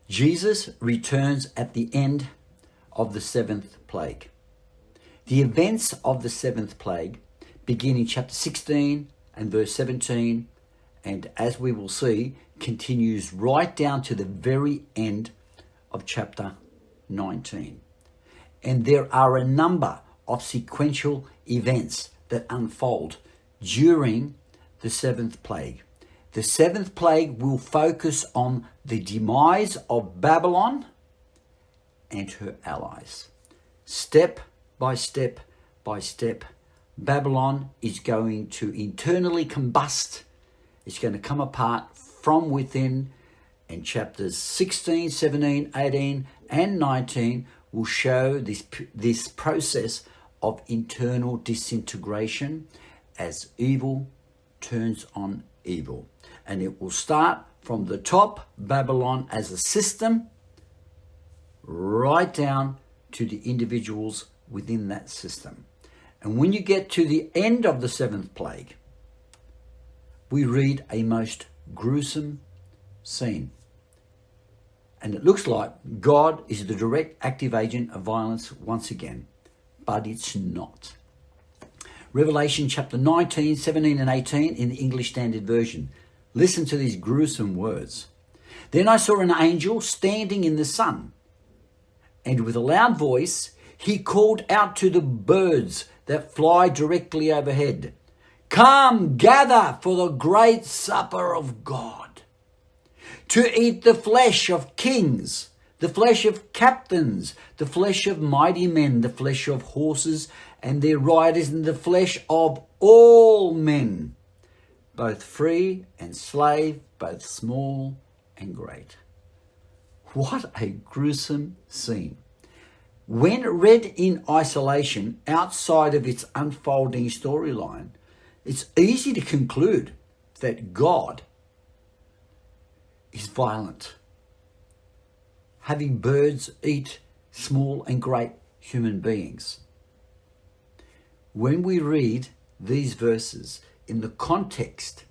Jesus returns at the end of the seventh plague. The events of the seventh plague begin in chapter 16 and verse 17, and as we will see, continues right down to the very end of chapter 19. And there are a number of sequential events that unfold during the seventh plague. The seventh plague will focus on the demise of Babylon and her allies. Step by step by step, Babylon is going to internally combust. It's going to come apart from within, and chapters 16, 17, 18 and 19 will show this process of internal disintegration as evil turns on evil. And it will start from the top, Babylon as a system, right down to the individuals within that system. And when you get to the end of the seventh plague, we read a most gruesome scene. And it looks like God is the direct active agent of violence once again, but it's not. Revelation chapter 19, 17 and 18 in the English Standard Version. Listen to these gruesome words. Then I saw an angel standing in the sun, and with a loud voice he called out to the birds that fly directly overhead, "Come, gather for the great supper of God, to eat the flesh of kings, the flesh of captains, the flesh of mighty men, the flesh of horses and their riders, and the flesh of all men, both free and slave, both small and great." What a gruesome scene. When read in isolation, outside of its unfolding storyline, it's easy to conclude that God is violent, having birds eat small and great human beings. When we read these verses in the context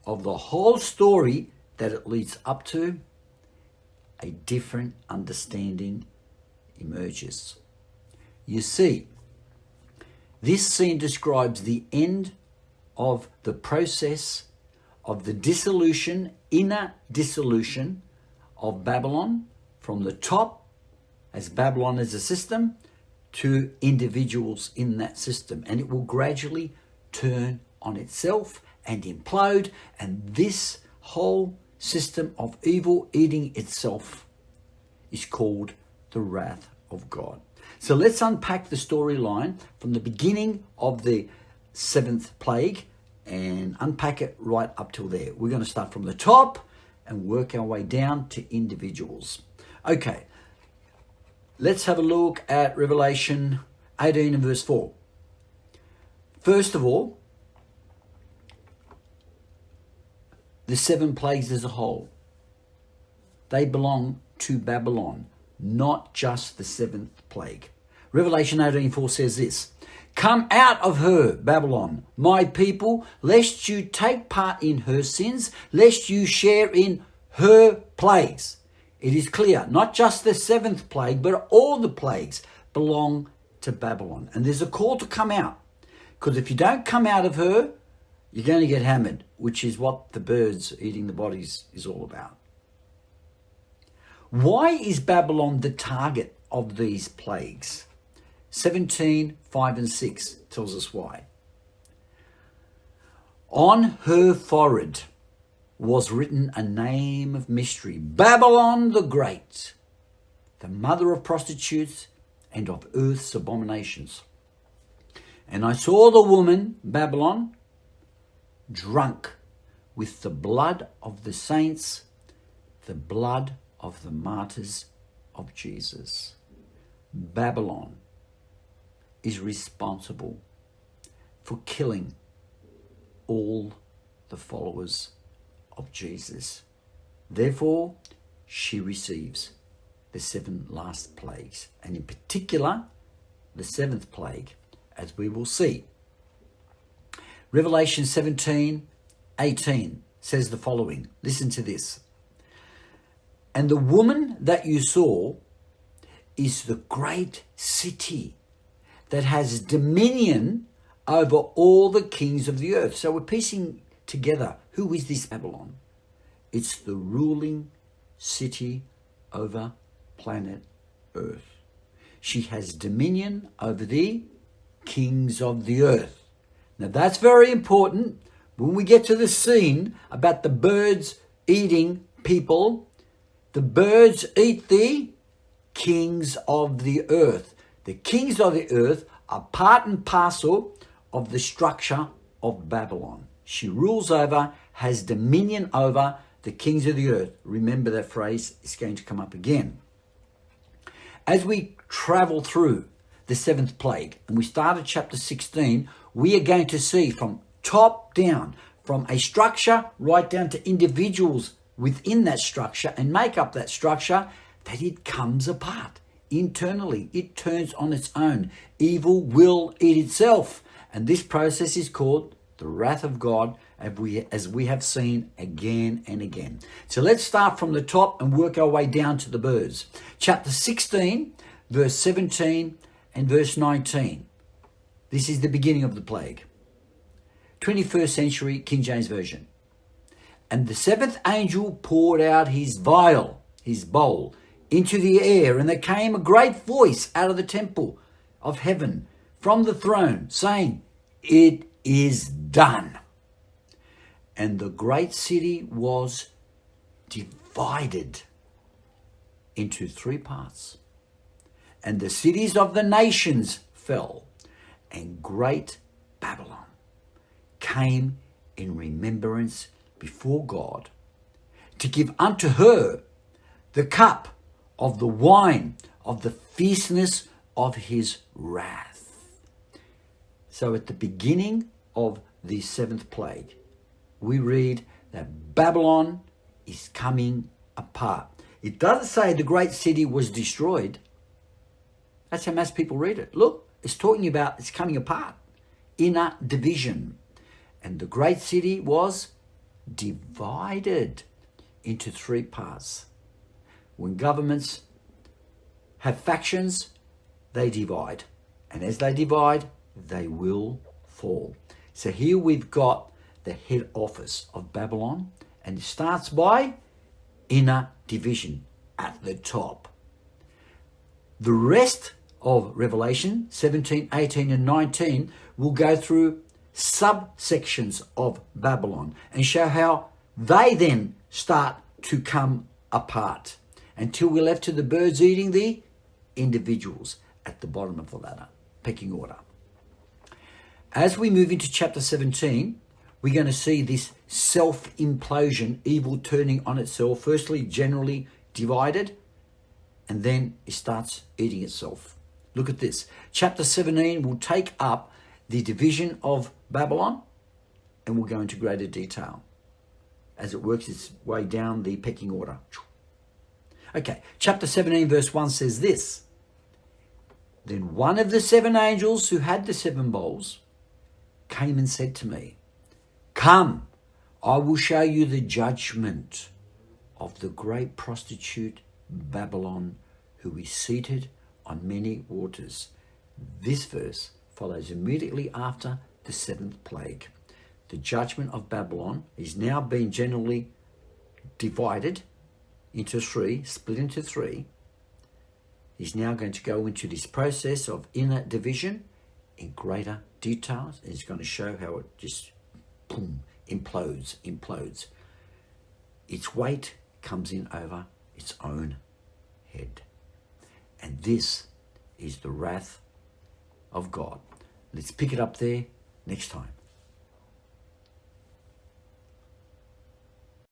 of the whole story that it leads up to, a different understanding emerges. You see, this scene describes the end of the process of the dissolution, inner dissolution of Babylon, from the top as Babylon as a system to individuals in that system. And it will gradually turn on itself and implode, and this whole system of evil eating itself is called the wrath of God. So let's unpack the storyline from the beginning of the seventh plague and unpack it right up till there. We're going to start from the top and work our way down to individuals. Okay, let's have a look at Revelation 18 and verse 4. First of all, the seven plagues as a whole, they belong to Babylon, not just the seventh plague. Revelation 18:4 says this, "Come out of her, Babylon, my people, lest you take part in her sins, lest you share in her plagues." It is clear, not just the seventh plague, but all the plagues belong to Babylon. And there's a call to come out, because if you don't come out of her, you're going to get hammered, which is what the birds eating the bodies is all about. Why is Babylon the target of these plagues? 17:5 and 6 tells us why. On her forehead was written a name of mystery, Babylon the Great, the mother of prostitutes and of earth's abominations. And I saw the woman, Babylon, drunk with the blood of the saints, the blood of the martyrs of Jesus. Babylon is responsible for killing all the followers of Jesus. Therefore, she receives the seven last plagues, and in particular, the seventh plague, as we will see. Revelation 17:18 says the following. Listen to this. And the woman that you saw is the great city that has dominion over all the kings of the earth. So we're piecing together, who is this Babylon? It's the ruling city over planet Earth. She has dominion over the kings of the earth. Now that's very important. When we get to the scene about the birds eating people, the birds eat the kings of the earth. The kings of the earth are part and parcel of the structure of Babylon. She rules over, has dominion over the kings of the earth. Remember that phrase is going to come up again. As we travel through the seventh plague, and we start at chapter 16, we are going to see from top down, from a structure right down to individuals within that structure and make up that structure, that it comes apart internally. It turns on its own. Evil will eat itself. And this process is called the wrath of God, as we have seen again and again. So let's start from the top and work our way down to the birds. Chapter 16, verse 17 and verse 19. This is the beginning of the plague. 21st century King James Version. And the seventh angel poured out his vial, his bowl, into the air, and there came a great voice out of the temple of heaven from the throne, saying, "It is done." And the great city was divided into three parts. And the cities of the nations fell, and great Babylon came in remembrance before God, to give unto her the cup of the wine of the fierceness of his wrath. So at the beginning of the seventh plague, we read that Babylon is coming apart. It doesn't say the great city was destroyed. That's how most people read it. Look, it's talking about it's coming apart. Inner division. And the great city was divided into three parts. When governments have factions, they divide. And as they divide, they will fall. So here we've got the head office of Babylon, and it starts by inner division at the top. The rest of Revelation 17, 18 and 19 will go through subsections of Babylon and show how they then start to come apart until we're left to the birds eating the individuals at the bottom of the ladder, pecking order. As we move into chapter 17, we're going to see this self-implosion, evil turning on itself, firstly generally divided, and then it starts eating itself. Look at this. Chapter 17 will take up the division of Babylon, and we'll go into greater detail as it works its way down the pecking order. Okay, chapter 17 verse 1 says this. Then one of the seven angels who had the seven bowls came and said to me, "Come, I will show you the judgment of the great prostitute Babylon, who is seated on many waters." This verse follows immediately after the seventh plague. The judgment of Babylon is now being generally divided into three, split into three. He's now going to go into this process of inner division in greater details, and he's going to show how it just boom, implodes. Its weight comes in over its own head. And this is the wrath of God. Let's pick it up there next time.